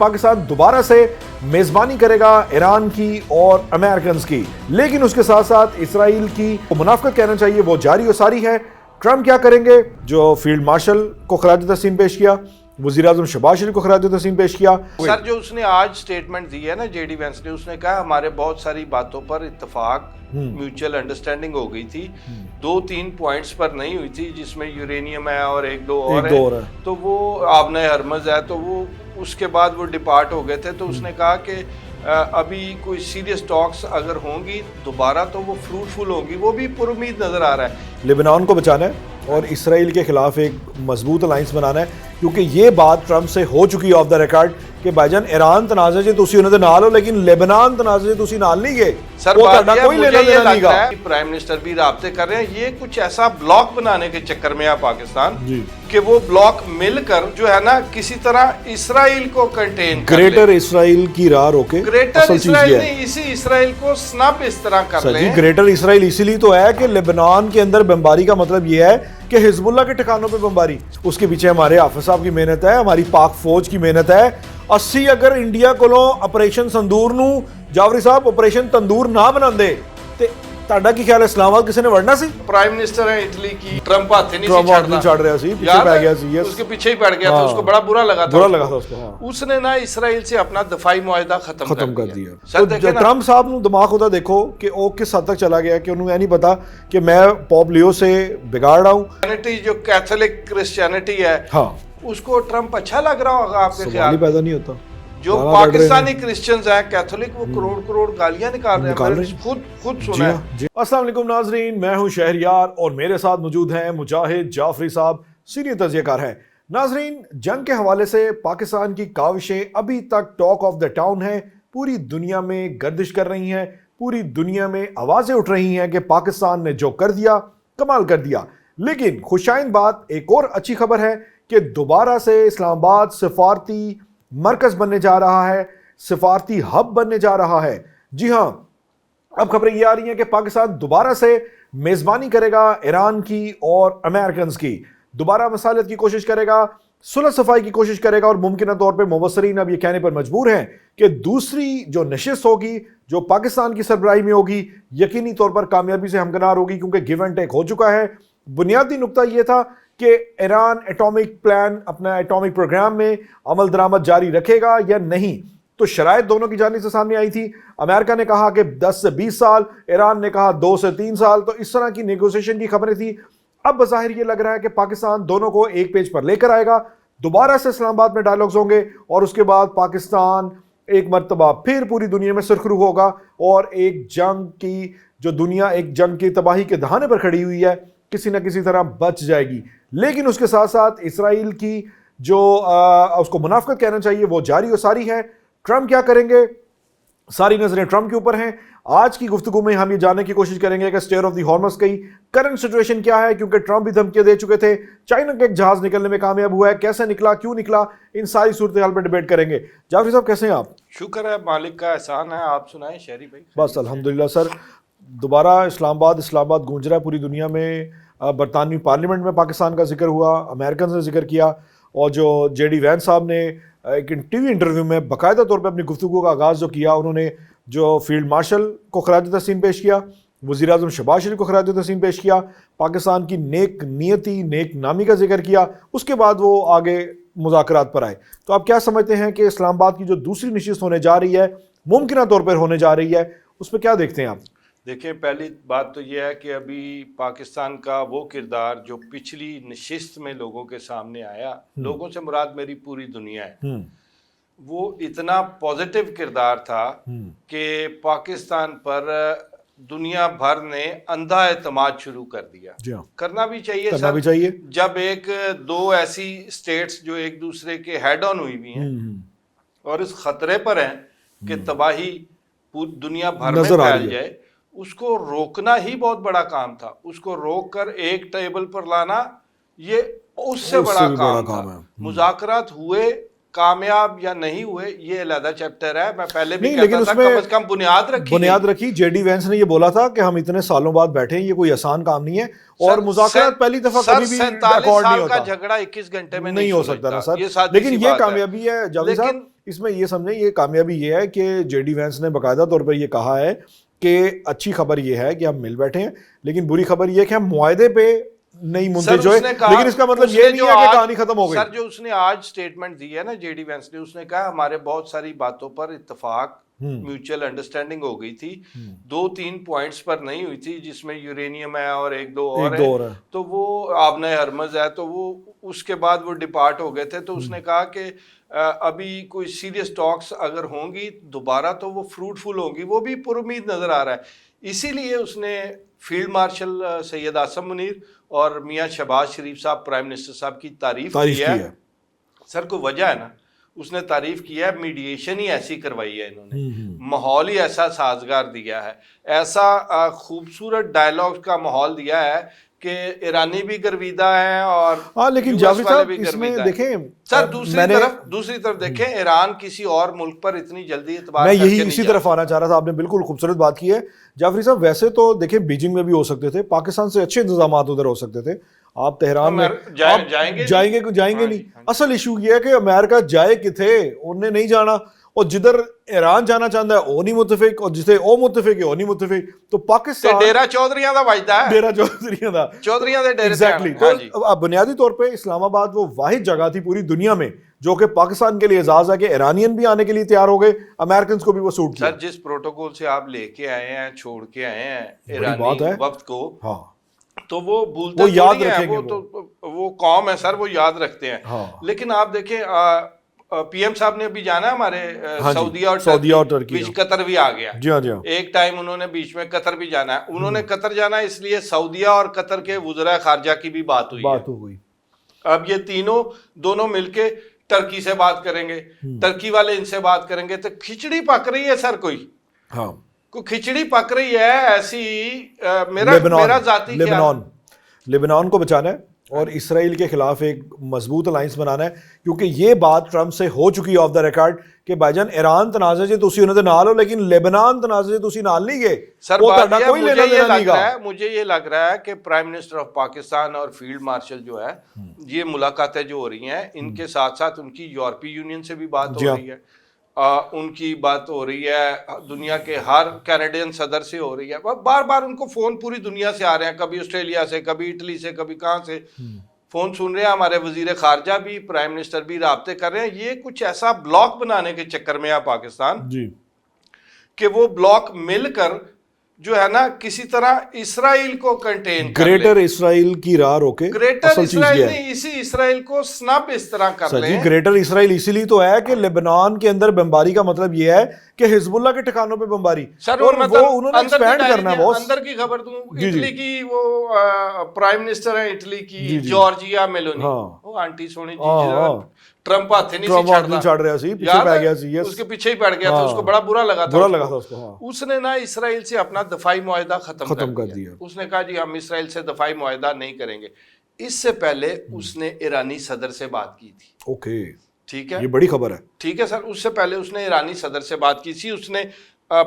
پاکستان دوبارہ سے میزبانی کرے گا ایران کی اور امریکنز کی، لیکن اس کے ساتھ ساتھ اسرائیل کی منافقت کہنا چاہیے وہ جاری و ساری ہے۔ ٹرمپ کیا کریں گے؟ جو فیلڈ مارشل کو خراج تحسین پیش کیا، وزیر اعظم شہباز شریف کو خراج تحسین پیش کیا۔ سر جو اس نے آج سٹیٹمنٹ دی ہے نا جے ڈی وینس نے، اس نے کہا ہمارے بہت ساری باتوں پر اتفاق میوچل انڈرسٹینڈنگ ہو گئی تھی، 2-3 پوائنٹس پر نہیں ہوئی تھی، جس میں یورینیم ہے اور ایک دو اور ہے، تو وہ آبنۂ ہرمز ہے، تو وہ اس کے بعد وہ ڈپارٹ ہو گئے تھے۔ تو اس نے کہا کہ ابھی کوئی سیریس ٹاکس اگر ہوں گی دوبارہ تو وہ فروٹفل ہوگی، وہ بھی پر امید نظر آ رہا ہے۔ لبنان کو بچانا ہے اور اسرائیل کے خلاف ایک مضبوط الائنس بنانا ہے، کیونکہ یہ بات ٹرمپ سے ہو چکی ہے آف دا ریکارڈ کہ بھائی جان ایران تنازع سے تسی انہوں نے نال ہو، لیکن لبنان تنازع سے تسی نال نہیں گئے۔ سر بات یہ مجھے یہ لگتا ہے پرائم منسٹر بھی رابطے کر رہے ہیں، یہ کچھ ایسا بلاک بنانے کے چکر میں ہے پاکستان کہ وہ بلاک مل کر جو ہے نا کسی طرح اسرائیل کو کنٹین کر لے، گریٹر اسرائیل کی راہ روکے۔ گریٹر اسرائیل نہیں، اسی اسرائیل کو سنپ اس طرح کر لیں۔ گریٹر اسرائیل اسی لیے تو ہے کہ لبنان کے اندر بمباری کا مطلب یہ ہے کہ حزب اللہ کے ٹھکانوں پہ بمباری، اس کے پیچھے ہمارے حافظ صاحب کی محنت ہے، ہماری پاک فوج کی محنت ہے۔ 80 اگر انڈیا کو آپریشن سندور نو جاوری صاحب آپریشن تندور نہ بنا دے تے تہاڈا کی خیال ہے اسلام آباد کسی نے وڑنا سی؟ پرائم منسٹر ہے اٹلی کی، ٹرمپ ہاتھ نہیں چھاڑ رہا سی، پیچھے پہ گیا سی، اس کے پیچھے ہی پڑ گیا تھا، اس کو بڑا برا لگا تھا اس کو۔ اس نے نا اسرائیل سے اپنا دفاعی معاہدہ ختم کر دیا۔ ٹرمپ صاحب نو دماغ ہوتا دیکھو کہ وہ کس حد تک چلا گیا کہ انہوں نے نہیں پتا کہ میں پوپ لیو سے بگاڑ رہا ہوں۔ جو کیتھولک کرسچینٹی ہے اس کو ٹرمپ اچھا لگ رہا ہوگا آپ کے خیال؟ پیدا نہیں ہوتا۔ جو پاکستانی کرسچنز ہیں کیتھولک، وہ کروڑ کروڑ گالیاں نکال رہے ہیں، خود سنا ہے۔ السلام علیکم ناظرین، میں ہوں شہریار اور میرے ساتھ موجود ہیں مجاہد جعفری صاحب، سینئر تجزیہ کار ہیں۔ ناظرین، جنگ کے حوالے سے پاکستان کی کاوشیں ابھی تک ٹاک آف دا ٹاؤن ہیں، پوری دنیا میں گردش کر رہی ہیں، پوری دنیا میں آوازیں اٹھ رہی ہیں کہ پاکستان نے جو کر دیا کمال کر دیا۔ لیکن خوشائند بات ایک اور اچھی خبر ہے کہ دوبارہ سے اسلام آباد سفارتی مرکز بننے جا رہا ہے، سفارتی ہب بننے جا رہا ہے۔ جی ہاں، اب خبریں یہ آ رہی ہیں کہ پاکستان دوبارہ سے میزبانی کرے گا ایران کی اور امریکنز کی، دوبارہ مصالحت کی کوشش کرے گا، صلح صفائی کی کوشش کرے گا، اور ممکنہ طور پہ مبصرین اب یہ کہنے پر مجبور ہیں کہ دوسری جو نشست ہوگی جو پاکستان کی سربراہی میں ہوگی یقینی طور پر کامیابی سے ہمکنار ہوگی، کیونکہ گیو اینڈ ٹیک ہو چکا ہے۔ بنیادی نقطہ یہ تھا کہ ایران ایٹامک پلان، اپنا ایٹامک پروگرام میں عمل درآمد جاری رکھے گا یا نہیں، تو شرائط دونوں کی جانب سے سامنے آئی تھی۔ امریکہ نے کہا کہ 10 سے 20 سال، ایران نے کہا 2 سے 3 سال، تو اس طرح کی نیگوسیشن کی خبریں تھی۔ اب بظاہر یہ لگ رہا ہے کہ پاکستان دونوں کو ایک پیج پر لے کر آئے گا، دوبارہ سے اسلام آباد میں ڈائیلاگز ہوں گے، اور اس کے بعد پاکستان ایک مرتبہ پھر پوری دنیا میں سرخرو ہوگا، اور ایک جنگ کی جو دنیا ایک جنگ کی تباہی کے دہانے پر کھڑی ہوئی ہے کسی نہ کسی طرح بچ جائے گی۔ لیکن اس کے ساتھ ساتھ اسرائیل کی جو اس کو منافقت کہنا چاہیے وہ جاری و ساری ہے۔ ٹرمپ کیا کریں گے؟ ساری نظریں ٹرمپ کے اوپر ہیں۔ آج کی گفتگو میں ہم یہ جاننے کی کوشش کریں گے کہ اسٹیئر آف دی ہارمز کی کرنٹ سچویشن کیا ہے، کیونکہ ٹرمپ بھی دھمکیاں دے چکے تھے، چائنا کا ایک جہاز نکلنے میں کامیاب ہوا ہے، کیسے نکلا، کیوں نکلا، ان ساری صورتحال پر ڈیبیٹ کریں گے۔ جعفری صاحب کیسے ہیں آپ؟ شکر ہے، مالک کا احسان ہے، آپ سنائیں شہری بھائی؟ بس الحمدللہ سر، دوبارہ اسلام آباد گونج رہا ہے پوری دنیا میں۔ برطانوی پارلیمنٹ میں پاکستان کا ذکر ہوا، امریکنز نے ذکر کیا، اور جو جے ڈی وینس صاحب نے ایک ٹی وی انٹرویو میں باقاعدہ طور پہ اپنی گفتگو کا آغاز جو کیا، انہوں نے جو فیلڈ مارشل کو خراج تحسین پیش کیا، وزیر اعظم شہباز شریف کو خراج تحسین پیش کیا، پاکستان کی نیک نیتی، نیک نامی کا ذکر کیا، اس کے بعد وہ آگے مذاکرات پر آئے۔ تو آپ کیا سمجھتے ہیں کہ اسلام آباد کی جو دوسری نشست ہونے جا رہی ہے، ممکنہ طور پر ہونے جا رہی ہے، اس پہ کیا دیکھتے ہیں آپ؟ دیکھیں، پہلی بات تو یہ ہے کہ ابھی پاکستان کا وہ کردار جو پچھلی نشست میں لوگوں کے سامنے آیا، لوگوں سے مراد میری پوری دنیا ہے، وہ اتنا پازیٹیو کردار تھا کہ پاکستان پر دنیا بھر نے اندھا اعتماد شروع کر دیا۔ کرنا بھی چاہیے سر، جب ایک دو ایسی اسٹیٹس جو ایک دوسرے کے ہیڈ آن ہوئی بھی ہیں اور اس خطرے پر ہیں کہ تباہی دنیا بھر میں پھیل جائے، اس کو روکنا ہی بہت بڑا کام تھا۔ اس کو روک کر ایک ٹیبل پر لانا یہ اس سے بڑا کام تھا۔ مذاکرات ہوئے، کامیاب یا نہیں ہوئے یہ علیحدہ چیپٹر ہے. میں پہلے بھی نہیں، کہتا تھا کم از کم بنیاد رکھی. جے ڈی وینس نے یہ بولا تھا کہ ہم اتنے سالوں بعد بیٹھے ہیں, یہ کوئی آسان کام نہیں ہے, اور مذاکرات پہلی دفعہ کبھی بھی ریکارڈ نہیں ہوتا. جھگڑا 21 گھنٹے میں نہیں ہو سکتا نا سر. لیکن یہ کامیابی ہے جاوید صاحب, اس میں یہ سمجھیں, یہ کامیابی یہ ہے کہ جے ڈی وینس نے باقاعدہ طور پر یہ کہا ہے کہ اچھی خبر یہ ہے کہ ہم مل بیٹھے ہیں, لیکن بری خبر یہ ہے کہ ہم معاہدے پہ نہیں منتج ہوئے. لیکن اس کا مطلب یہ نہیں ہے کہ کہانی ختم ہو گئی. سر جو اس نے آج سٹیٹمنٹ دی ہے نا جے ڈی وینس نے, اس نے کہا ہمارے بہت ساری باتوں پر اتفاق میوچل انڈرسٹینڈنگ ہو گئی تھی, 2-3 پوائنٹس پر نہیں ہوئی تھی, جس میں یورینیم ہے اور ایک دو اور ہے, تو وہ آبنۂ ہرمز ہے, تو وہ اس کے بعد وہ ڈپارٹ ہو گئے تھے. تو اس نے کہا کہ ابھی کوئی سیریس ٹاکس اگر ہوں گی دوبارہ تو وہ فروٹفل ہوں گی, وہ بھی پر امید نظر آ رہا ہے. اسی لیے اس نے فیلڈ مارشل سید آصم منیر اور میاں شہباز شریف صاحب پرائم منسٹر صاحب کی تعریف کی ہے. سر کو وجہ ہے نا, اس نے تعریف کی ہے, میڈیشن ہی ایسی کروائی ہے انہوں نے, ماحول ہی ایسا سازگار دیا ہے, ایسا خوبصورت ڈائلاگ کا ماحول دیا ہے کہ ایرانی بھی گرویدہ ہیں اور لیکن جاوید صاحب اس میں دیکھیں سر دوسری طرف دیکھیں, ایران کسی اور ملک پر اتنی جلدی اعتبار میں یہی اسی طرف آنا چاہ رہا تھا. آپ نے بالکل خوبصورت بات کی ہے جعفری صاحب. ویسے تو دیکھیں بیجنگ میں بھی ہو سکتے تھے, پاکستان سے اچھے انتظامات ادھر ہو سکتے تھے. آپ تہران میں جائیں گے نہیں. اصل ایشو یہ ہے کہ امریکہ جائے کتھے, انہیں نہیں جانا, اور جدھر ایران جانا چاہتا ہے وہ نہیں متفق, اور جسے وہ متفق ہے وہ نہیں متفق. تو پاکستان ڈیرا چودھریاں دا وجدا ہے, ڈیرا چودھریاں دے ڈیرے. ایگزیکٹلی. تو بنیادی طور پہ اسلام آباد وہ واحد جگہ تھی پوری دنیا میں جو کہ پاکستان کے لیے اعزاز ہے کہ ایرانین بھی آنے کے لیے تیار ہو گئے, امریکنز کو بھی وہ سوٹ کیا. سر جس پروٹوکول سے آپ لے کے آئے ہیں, چھوڑ کے آئے ہیں ایرانی وقت کو, ہاں, تو وہ بھولتے وہ یاد رکھیں گے. وہ تو وہ قوم ہے سر, وہ یاد رکھتے ہیں. لیکن آپ دیکھیں پی ایم صاحب نے ابھی جانا ہمارے سعودیہ اور ترکی, بیچ قطر بھی آ گیا. جی ہاں, ایک ٹائم انہوں نے بیچ میں قطر بھی جانا ہے. انہوں نے قطر جانا اس لیے سعودیہ اور قطر کے وزراء خارجہ کی بھی بات ہوئی. اب یہ دونوں مل کے ٹرکی سے بات کریں گے, ٹرکی والے ان سے بات کریں گے, تو کھچڑی پک رہی ہے سر. کوئی کھچڑی پک رہی ہے ایسی. میرا ذاتی لبنان کو بچانا ہے اور اسرائیل کے خلاف ایک مضبوط الائنس بنانا ہے, کیونکہ یہ بات ٹرمپ سے ہو چکی ہے آف دا ریکارڈ کہ بھائی جان ایران تنازع سے تسی انہوں نے نال ہو, لیکن لیبنان تنازع سے تسی نال نہیں گئے. سر مجھے یہ لگ رہا ہے کہ پرائم منسٹر آف پاکستان اور فیلڈ مارشل جو ہے, یہ ملاقاتیں جو ہو رہی ہیں, ان کے ساتھ ساتھ ان کی یورپی یونین سے بھی بات ہو رہی ہے, ان کی بات ہو رہی ہے دنیا کے ہر کینیڈین صدر سے ہو رہی ہے. بار بار ان کو فون پوری دنیا سے آ رہے ہیں, کبھی آسٹریلیا سے, کبھی اٹلی سے, کبھی کہاں سے فون سن رہے ہیں. ہمارے وزیر خارجہ بھی, پرائم منسٹر بھی رابطے کر رہے ہیں. یہ کچھ ایسا بلاک بنانے کے چکر میں ہے پاکستان کہ وہ بلاک مل کر جو ہے نا کسی طرح اسرائیل کو کنٹین کر لے, گریٹر اسرائیل کی راہ روکے. گریٹر اسرائیل نہیں, اسی اسرائیل کو سنپ اس طرح کر لیں. جی گریٹر اسرائیل اسی لیے تو ہے کہ لبنان کے اندر بمباری کا مطلب یہ ہے کہ حزب اللہ کے ٹھکانوں پہ بمباری, اور وہ انہوں نے ایکسپینڈ کرنا ہے. اندر کی خبر دوں, اٹلی کی وہ پرائم منسٹر ہیں اٹلی کی, جارجیا میلونی, وہ آنٹی سونی جی, ٹرمپ ہاتھ نہیں چڑھ رہا سی, پیچھے پہ گیا سی, اس کے پیچھے ہی پڑ گیا تھا, اس کو بڑا برا لگا تھا اس کو. اس نے نا اسرائیل سے اپنا دفاعی معاہدہ ختم کر دیا. اس نے کہا جی ہم اسرائیل سے دفاعی معاہدہ نہیں کریں گے. اس سے پہلے اس نے ایرانی صدر سے بات کی تھی. اوکے, ٹھیک ہے, یہ بڑی خبر ہے. ٹھیک ہے سر, اس سے پہلے اس نے ایرانی صدر سے بات کی تھی, اس نے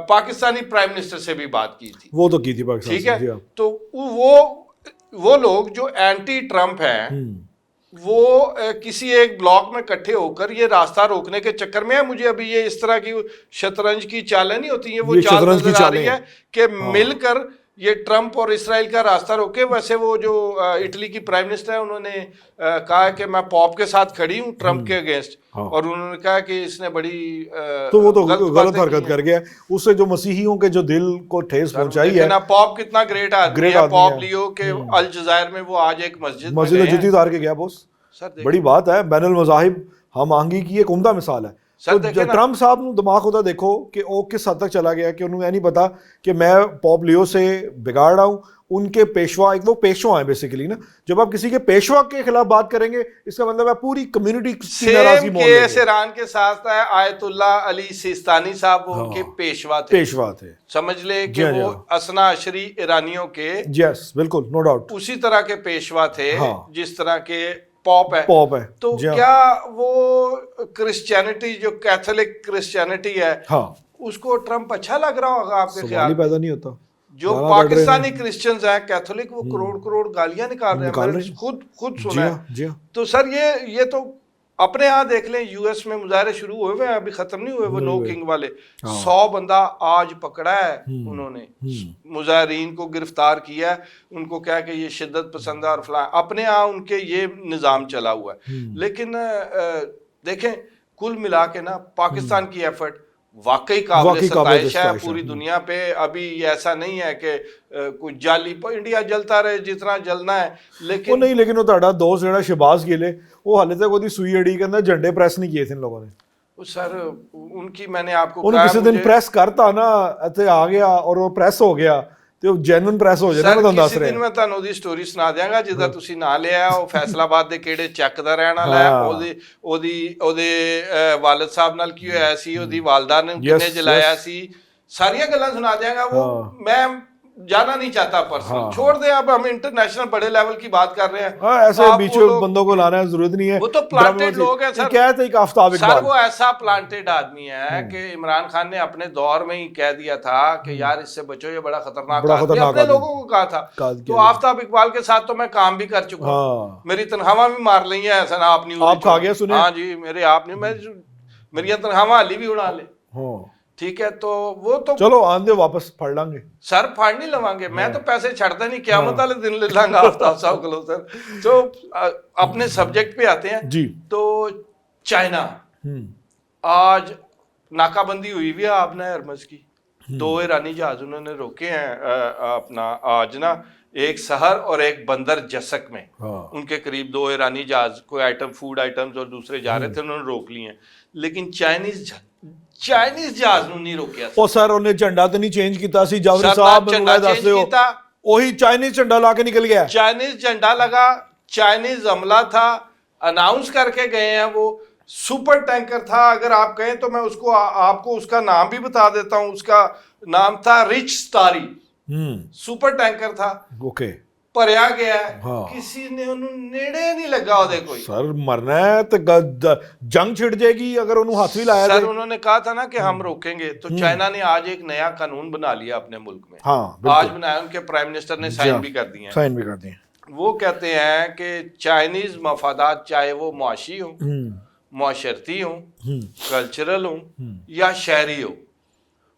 پاکستانی پرائم منسٹر سے بھی بات کی تھی. وہ تو کی تھی پاکستان. ٹھیک ہے, تو وہ لوگ جو اینٹی ٹرمپ ہیں وہ کسی ایک بلاک میں اکٹھے ہو کر یہ راستہ روکنے کے چکر میں ہے. مجھے ابھی یہ اس طرح کی شطرنج کی چالیں نہیں ہوتی ہیں, وہ چال نظر آ رہی ہے کہ مل کر یہ ٹرمپ اور اسرائیل کا راستہ روکے. ویسے وہ جو اٹلی کی پرائم منسٹر ہے انہوں نے کہا کہ میں پاپ کے ساتھ کھڑی ہوں ٹرمپ کے اگینسٹ, اور انہوں نے کہا کہ اس نے بڑی تو وہ تو غلط حرکت کر گیا. اس سے جو مسیحیوں کے جو دل کو ٹھیس پہنچائی ہے. پاپ کتنا گریٹ آدمی ہے, پاپ لیو کہ الجزائر میں وہ آج ایک مسجد جدی اتار کے گیا. بوس بڑی بات ہے, بین المذاہب ہم آہنگی کی ایک عمدہ مثال ہے. ٹرمپ صاحب نو دماغ ہوتا دیکھو کہ وہ کس حد تک چلا گیا کہ انہوں نے نہیں پتا کہ میں پوپ لیو سے بگاڑ رہا ہوں. ان کے پیشوا, ایک وہ پیشوا ہیں بیسیکلی نا, جب آپ کسی کے پیشوا کے خلاف بات کریں گے اس کا مطلب ہے پوری کمیونٹی کی ناراضگی مول لیں گے. ایران کے ساتھ ہے آیت اللہ علی سیستانی صاحب, وہ ان کے پیشوا تھے. سمجھ لے کہ وہ اثنا عشری ایرانیوں کے, یس بالکل, نو ڈاؤٹ, اسی طرح کے پیشوا تھے جس طرح کے پاپ ہے پاپ ہے تو کیا وہ کرسچینٹی جو کیتھولک کرسچینٹی ہے اس کو ٹرمپ اچھا لگ رہا ہوگا آپ کے خیال پیدا نہیں ہوتا؟ جو پاکستانی کرسچنز ہیں کیتھولک وہ کروڑ کروڑ گالیاں نکال رہے ہیں، میں نے خود سنا ہے. تو سر یہ تو اپنے ہاں دیکھ لیں، یو ایس میں مظاہرے شروع ہوئے ہیں، ابھی ختم نہیں ہوئے وہ نو کنگ والے. 100 بندہ آج پکڑا ہے انہوں نے، مظاہرین کو گرفتار کیا ہے، ان کو کہا کہ یہ شدت پسند ہے اور فلاں. اپنے ہاں ان کے یہ نظام چلا ہوا ہے. لیکن دیکھیں کل ملا کے نا پاکستان کی ایفرٹ واقعی قابل ستائش ہے پوری دنیا پہ. ابھی ایسا نہیں ہے کہ کوئی جعلی انڈیا جلتا رہے جتنا جلنا ہے، لیکن وہ تہاڈا دوست جڑا شہباز گیل وہ حالے تک وہ سوئی اڑی کے اندر جھنڈے پریس نہیں کیے تھے ان لوگوں نے. سر ان کی میں نے آپ کو کہا کسی دن پریس کرتا نا تے آ گیا اور وہ پریس ہو گیا تو جینون پریس ہو جائے. میں کسی دن میں تانوں دی سٹوری سنا دیاں گا جدھر تسی نہ لیا وہ فیصل آباد دے کیڑے چیک دا رہن والا ہے، اودی والد صاحب نال کی ہویا سی، اودی والدہ نے کنے جلایا سی، ساریاں گلاں سنا دیاں گا. وہ میں جانا نہیں چاہتا پرسنل، چھوڑ دیں. اب ہم انٹرنیشنل بڑے لیول کی بات کر رہے ہیں، ایسے بیچ بندوں کو لانا ضرورت نہیں ہے. وہ تو پلانٹیڈ لوگ ہیں سر، وہ ایسا پلانٹیڈ آدمی ہے کہ عمران خان نے اپنے دور میں ہی کہہ دیا تھا کہ یار اس سے بچو، یہ بڑا خطرناک آدمی، اپنے لوگوں کو کہا تھا. تو آفتاب اقبال کے ساتھ تو میں کام بھی کر چکا ہوں، میری تنخواہ بھی مار لی ہیں ایسا نا آپ نیوز. ہاں جی میرے آپ نے میری تنخواہ علی بھی اڑا لے. ٹھیک ہے تو وہ تو چلو آندے واپس پڑھ لیں گے سر، پھاڑ نہیں لواں گے. میں تو پیسے چھڑتا نہیں، قیامت والے دن لے لوں گا آفتاب صاحب کو. سر تو اپنے سبجیکٹ پہ آتے ہیں جی. تو چائنا آج ناکہ بندی ہوئی بھی ہے آپ نے ہرمز کی، 2 ایرانی جہاز انہوں نے روکے ہیں اپنا آج نا، ایک سحر اور ایک بندر جسک میں. ان کے قریب 2 ایرانی جہاز کوئی آئٹم فوڈ آئٹمز اور دوسرے جا رہے تھے، انہوں نے روک لی ہیں. لیکن چائنیز جہاز نو نہیں روکیا. او سر انہیں جھنڈا تو نہیں چینج کیتا سی جاوری صاحب؟ جھنڈا چینج کیتا، وہی چائنیز جھنڈا لا کے نکل گیا. چائنیز جھنڈا لگا، چائنیز حملہ تھا، اناؤنس کر کے گئے ہیں. وہ سپر ٹینکر تھا، اگر آپ کہیں تو میں اس کو آپ کو اس کا نام بھی بتا دیتا ہوں. اس کا نام تھا رچ سٹاری. سپر ٹینکر تھا، اوکے، پریا گیا ہے، کسی نے انہوں نیڑے نہیں لگا ہو. دیکھو سر مرنا ہے تو جنگ چھڑ جائے گی اگر انہوں ہاتھ بھی لایا. سر انہوں نے کہا تھا نا کہ ہم روکیں گے. تو چائنا نے آج ایک نیا قانون بنا لیا اپنے ملک میں. آج بنایا، ان کے پرائم منسٹر نے سائن بھی کر دیے ہیں. وہ کہتے ہیں کہ چائنیز مفادات چاہے وہ معاشی ہوں، معاشرتی ہوں، کلچرل ہوں یا شہری ہو،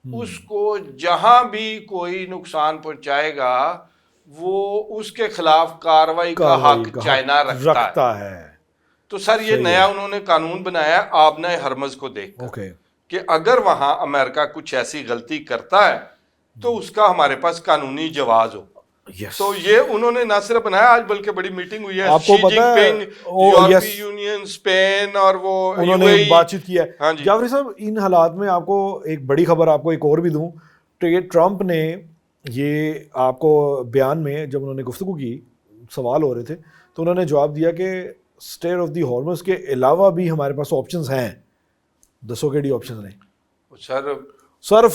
اس کو جہاں بھی کوئی نقصان پہنچائے گا وہ اس کے خلاف کاروائی کا حق چائنا رکھتا ہے. تو سر یہ نیا انہوں نے قانون بنایا آبنائے ہرمز کو دیکھ کر کہ اگر وہاں امریکہ کچھ ایسی غلطی کرتا ہے تو اس کا ہمارے پاس قانونی جواز ہو. تو یہ انہوں نے نہ صرف بنایا، آج بلکہ بڑی میٹنگ ہوئی ہے، شی جن پنگ، یورپی یونین، اسپین اور وہ انہوں نے بات چیت کی ہے. جعفری صاحب ان حالات میں آپ کو ایک بڑی خبر آپ کو ایک اور بھی دوں تو یہ ٹرمپ نے یہ آپ کو بیان میں جب انہوں نے گفتگو کی، سوال ہو رہے تھے تو انہوں نے جواب دیا کہ اسٹیٹ آف دی ہارمز کے علاوہ بھی ہمارے پاس آپشنز ہیں. دسو کیڑی آپشنز ہیں؟ سر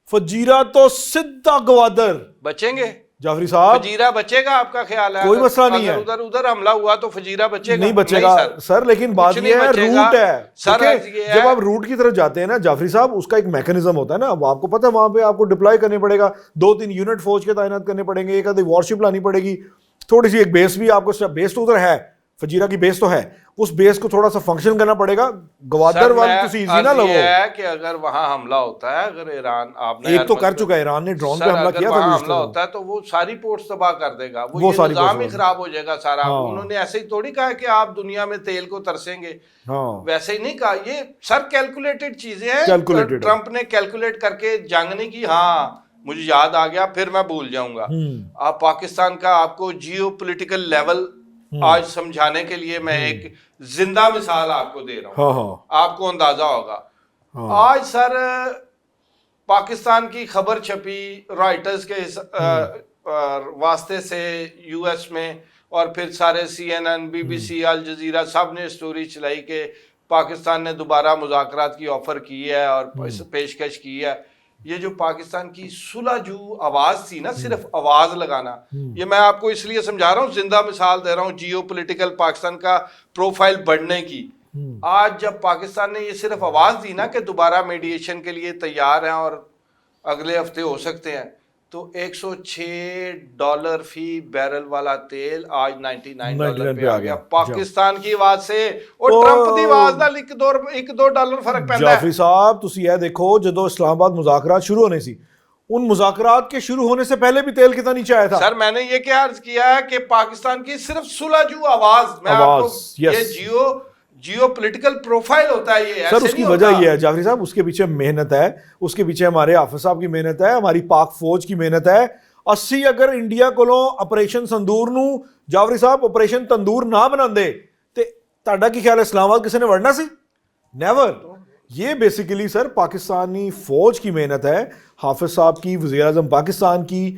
فجیرہ تو سدھا گوادر بچیں گے. جعفری صاحب فجیرہ بچے گا آپ کا خیال ہے؟ کوئی مسئلہ نہیں ہے، ادھر حملہ ہوا تو فجیرہ بچے گا؟ نہیں بچے گا سر. لیکن بات یہ ہے روٹ ہے، جب آپ روٹ کی طرف جاتے ہیں نا جعفری صاحب، اس کا ایک میکینزم ہوتا ہے نا. آپ کو پتہ ہے وہاں پہ آپ کو ڈپلائے کرنے پڑے گا، 2-3 یونٹ فوج کے تعینات کرنے پڑیں گے، ایک آدھی وارشپ لانی پڑے گی، تھوڑی سی ایک بیس بھی آپ کو، بیس تو ادھر ہے، فجیرہ کی بیس تو ہے، اس بیس کو تھوڑا سا فنکشن کرنا پڑے گا. گوادر والی تو ایزی نہ لگو ہے کہ اگر وہاں حملہ ہوتا ہے، اگر ایران آپ نے ایک تو کر چکا ہے، ایران نے ڈرون پہ حملہ کیا تھا، وہاں حملہ ہوتا ہے تو وہ ساری پورٹس تباہ کر دے گا، وہ یہ نظام ہی خراب ہو جائے گا سارا. انہوں نے ایسے ہی تھوڑی کہا کہ آپ دنیا میں تیل کو ترسیں گے، ویسے ہی نہیں کہا. یہ سر کیلکولیٹڈ چیزیں ہیں. ٹرمپ نے کیلکولیٹ کر کے جنگ نہیں کی. ہاں مجھے یاد آ گیا، پھر میں بھول جاؤں گا. آپ پاکستان کا آپ کو جیو پولیٹیکل لیول آج سمجھانے کے لیے میں ایک زندہ مثال آپ کو دے رہا ہوں، آپ کو اندازہ ہوگا. آج سر پاکستان کی خبر چھپی رائٹرز کے واسطے سے یو ایس میں، اور پھر سارے CNN، BBC، الجزیرہ سب نے سٹوری چلائی کہ پاکستان نے دوبارہ مذاکرات کی آفر کی ہے اور پیشکش کی ہے. یہ جو پاکستان کی صلح جو آواز تھی نا، صرف آواز لگانا، یہ میں آپ کو اس لیے سمجھا رہا ہوں، زندہ مثال دے رہا ہوں جیو پولیٹیکل پاکستان کا پروفائل بڑھنے کی. آج جب پاکستان نے یہ صرف آواز دی نا کہ دوبارہ میڈیشن کے لیے تیار ہیں اور اگلے ہفتے ہو سکتے ہیں، تو $106 فی بیرل والا تیل آج $99 پہ آ گیا پاکستان کی آواز سے. اور ٹرمپ دی آواز نال $1-2 فرق پیندا ہے. جعفری صاحب تسی یہ دیکھو جدو اسلام آباد مذاکرات شروع ہونے سی، ان مذاکرات کے شروع ہونے سے پہلے بھی تیل کتنا نیچے آیا تھا. سر میں نے یہ کیا عرض کیا ہے کہ پاکستان کی صرف صلح جو آواز، میں آپ کو یہ جیو پولیٹیکل پروفائل ہوتا ہے. یہ سر اس کی وجہ یہ ہے جعفری صاحب، اس کے پیچھے محنت ہے، اس کے پیچھے ہمارے حافظ صاحب کی محنت ہے، ہماری پاک فوج کی محنت ہے. اسی اگر انڈیا کولوں آپریشن سندور نو جعفری صاحب آپریشن تندور نہ بنا دے تے تہاڈا کی خیال ہے اسلام آباد کسی نے وڑنا سی؟ نیور. یہ بیسیکلی سر پاکستانی فوج کی محنت ہے، حافظ صاحب کی، وزیر اعظم پاکستان کی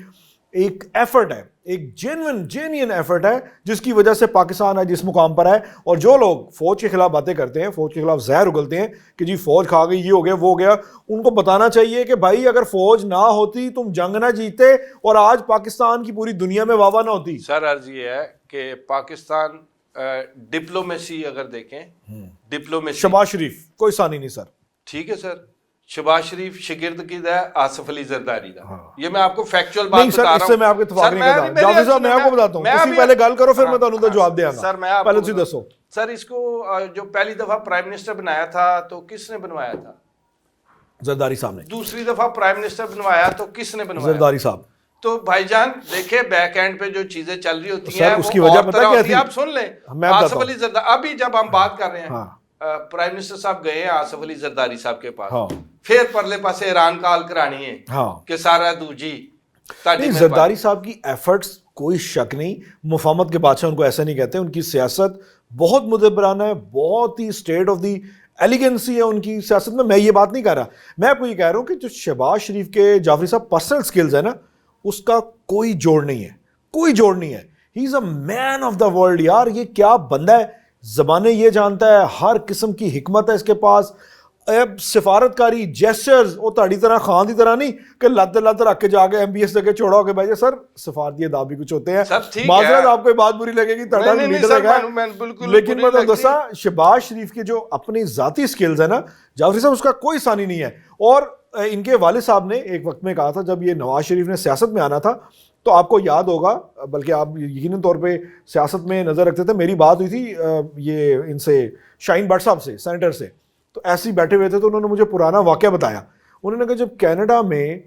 ایک ایفرٹ ہے، ایک جینوئن ایفرٹ ہے، جس کی وجہ سے پاکستان آج اس مقام پر ہے. اور جو لوگ فوج کے خلاف باتیں کرتے ہیں، فوج کے خلاف زہر اگلتے ہیں کہ جی فوج کھا گئی، یہ ہو گیا وہ ہو گیا، ان کو بتانا چاہیے کہ بھائی اگر فوج نہ ہوتی تم جنگ نہ جیتے اور آج پاکستان کی پوری دنیا میں واہ واہ نہ ہوتی. سر عرض یہ ہے کہ پاکستان ڈپلومیسی اگر دیکھیں، ڈپلومیسی شہباز شریف کوئی ثانی نہیں سر. ٹھیک ہے سر، شہباز شریف شاگرد کی ہے آصف علی زرداری دا. یہ میں آپ کو فیکچوئل بات بتا رہا ہوں. اس سے میں آپ کے اتفاق نہیں کرتا. جعفری صاحب میں آپ کو بتاتا ہوں، تسی پہلے گل کرو پھر میں تانوں دا جواب دیاں گا. سر میں آپ پہلے تسی دسو. سر اس کو جو پہلی دفعہ پرائم منسٹر بنایا تھا تو کس نے بنوایا تھا؟ زرداری صاحب نے. دوسری دفعہ پرائم منسٹر بنوایا تو کس نے بنوایا؟ زرداری صاحب. تو بھائی جان دیکھیں بیک اینڈ پہ جو چیزیں چل رہی ہوتی ہیں اس کی وجہ پتہ کیا تھی؟ آپ سن لیں. آصف علی زرداری، ابھی جب ہم بات کر رہے ہیں پرائم منسٹر صاحب گئے ہیں آصف علی زرداری صاحب کے پاس، پھر پرلے پاسے ایران کال کرانی ہے کہ سارا دوجی. زرداری صاحب کی ایفرٹس کوئی شک نہیں، مفاہمت کے بادشاہ ان کو ایسا نہیں کہتے. ان کی سیاست بہت مدبرانہ ہے، بہت ہی اسٹیٹ آف دی ایلیگنسی ہے ان کی سیاست میں. میں یہ بات نہیں کہہ رہا، میں آپ کو یہ کہہ رہا ہوں کہ جو شہباز شریف کے جعفری صاحب پرسنل سکلز ہے نا، اس کا کوئی جوڑ نہیں ہے، کوئی جوڑ نہیں ہے. ہی is a main of the world. یار یہ کیا بندہ ہے، زبانیں یہ جانتا ہے، ہر قسم کی حکمت ہے اس کے پاس. سفارتکاری جیسچرز وہ تہاڈی طرح خان دی طرح نہیں کہ لت رکھ کے جا کے ایم بی ایس کے چوڑا ہو کے بیٹھے. سر سفارتی اداب بھی کچھ ہوتے ہیں. معذرت آپ کو یہ بات بری لگے گی، تہاڈا لیڈر ہے، لیکن میں تو دسا شہباز شریف کے جو اپنی ذاتی سکلز ہیں نا جعفری صاحب، اس کا کوئی ثانی نہیں ہے. اور ان کے والد صاحب نے ایک وقت میں کہا تھا جب یہ نواز شریف نے سیاست میں آنا تھا، تو آپ کو یاد ہوگا، بلکہ آپ یقیناً طور پہ سیاست میں نظر رکھتے تھے، میری بات ہوئی تھی یہ ان سے شاہین بٹ صاحب سے، سینیٹر سے، تو ایسے ہی بیٹھے ہوئے تھے تو انہوں نے مجھے پرانا واقعہ بتایا. انہوں نے کہا جب کینیڈا میں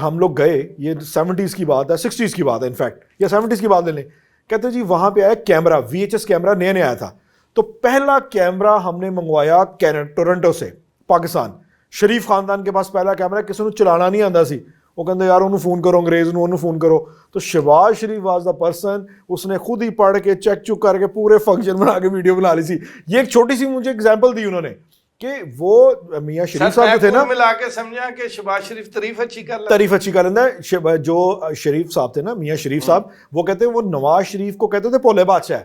ہم لوگ گئے، یہ 70s کی بات ہے، 60s کی بات ہے انفیکٹ، یا 70s کی بات لے لیں، کہتے جی وہاں پہ آیا کیمرہ، VHS کیمرہ نیا آیا تھا. تو پہلا کیمرہ ہم نے منگوایا ٹورنٹو سے، پاکستان. شریف خاندان کے پاس پہلا کیمرہ، کسی نے چلانا نہیں آتا سی. وہ کہتے یار انہوں فون کرو، انگریز انہوں فون کرو. تو شہباز شریف واز دا پرسن، اس نے خود ہی پڑھ کے چیک چک کر کے پورے فنکشن بنا کے ویڈیو بنا لی سی. یہ ایک چھوٹی سی مجھے اگزامپل دی انہوں نے کہ وہ میاں شریف صاحب جو تھے نا، ملا کے سمجھا کہ شہباز شریف تعریف اچھی کر لینا ہے. جو شریف صاحب تھے نا، میاں شریف صاحب، وہ کہتے ہیں وہ نواز شریف کو کہتے تھے پولے بادشاہ.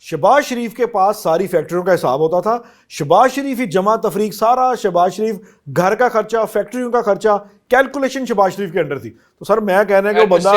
شہباز شریف کے پاس ساری فیکٹریوں کا حساب ہوتا تھا، شہباز شریف ہی جمع تفریق سارا، شہباز شریف گھر کا خرچہ، فیکٹریوں کا خرچہ، کیلکولیشن شہباز شریف کے انڈر تھی. تو سر میں کہنا ہے کہ وہ بندہ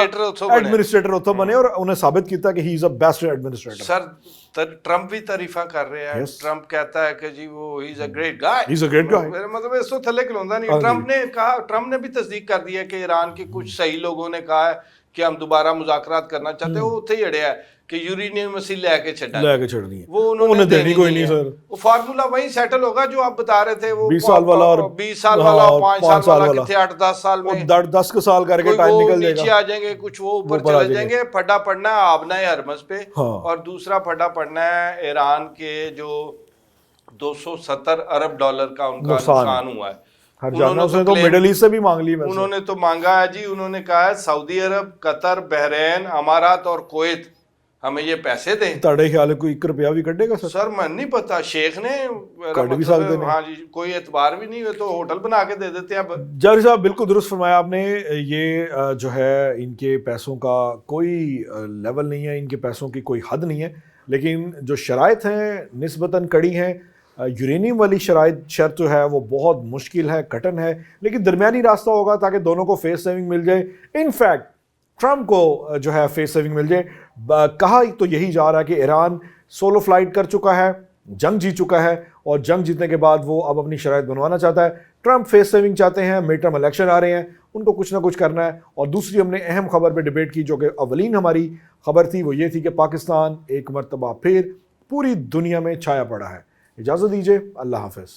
ایڈمنسٹریٹر اتوں بنے اور انہیں ثابت کیتا کہ he is a best administrator. Sir Trump بھی تعریفاں کر رہے ہیں. ٹرمپ کہتا ہے کہ جی وہ ہی is a great guy, he is a great guy, مطلب اس کو تھلے کھلوندا نہیں. ٹرمپ نے بھی تصدیق کر دی ہے کہ ایران کے کچھ صحیح لوگوں نے کہا ہے کہ ہم دوبارہ مذاکرات کرنا چاہتے ہیں. وہ اتنے ہی اڑیا ہے کہ یورینیم مسیح لے کے چھڑ دی، وہ انہوں نے دینی کوئی نہیں. سر وہ فارمولا وہی سیٹل ہوگا جو آپ بتا رہے تھے، وہ 20 سال والا اور 20 سال والا اور 5 سال والا، کتنے 8-10 سال میں 10 سال کر کے ٹائم نکل جائے گا. نیچے آ جائیں گے، کچھ وہ اوپر چلے جائیں گے. پھڈا پڑنا ہے آبنا ہرمز پہ، اور دوسرا پھڈا پڑنا ہے ایران کے جو $270 ارب کا ان کا نقصان ہوا ہے. مڈل ایسٹ سے بھی مانگ لی، انہوں نے تو مانگا ہے جی. انہوں نے کہا ہے سعودی عرب، قطر، بحرین، امارات اور کویت ہمیں یہ پیسے دیں. تاڑے خیال ہے کوئی 1 روپیہ بھی کٹے گا؟ سر میں نہیں پتا، شیخ نے کٹ بھی سکتے ہیں. ہاں جی، کوئی اعتبار بھی نہیں ہوئے تو ہوٹل بنا کے دے دیتے ہیں. جعفری صاحب بالکل درست فرمایا آپ نے. یہ جو ہے ان کے پیسوں کا کوئی لیول نہیں ہے، ان کے پیسوں کی کوئی حد نہیں ہے، لیکن جو شرائط ہیں نسبتاً کڑی ہیں. یورینیم والی شرط جو ہے وہ بہت مشکل ہے, کٹن ہے, لیکن درمیانی راستہ ہوگا تاکہ دونوں کو فیس سیونگ مل جائے. ان فیکٹ ٹرمپ کو جو ہے فیس سیونگ مل جائے. کہا تو یہی جا رہا ہے کہ ایران سولو فلائٹ کر چکا ہے, جنگ جیت چکا ہے, اور جنگ جیتنے کے بعد وہ اب اپنی شرائط بنوانا چاہتا ہے. ٹرمپ فیس سیونگ چاہتے ہیں, مڈ ٹرم الیکشن آ رہے ہیں, ان کو کچھ نہ کچھ کرنا ہے. اور دوسری ہم نے اہم خبر پہ ڈیبیٹ کی جو کہ اولین ہماری خبر تھی, وہ یہ تھی کہ پاکستان ایک مرتبہ پھر پوری دنیا میں چھایا پڑا ہے. اجازت دیجیے, اللہ حافظ.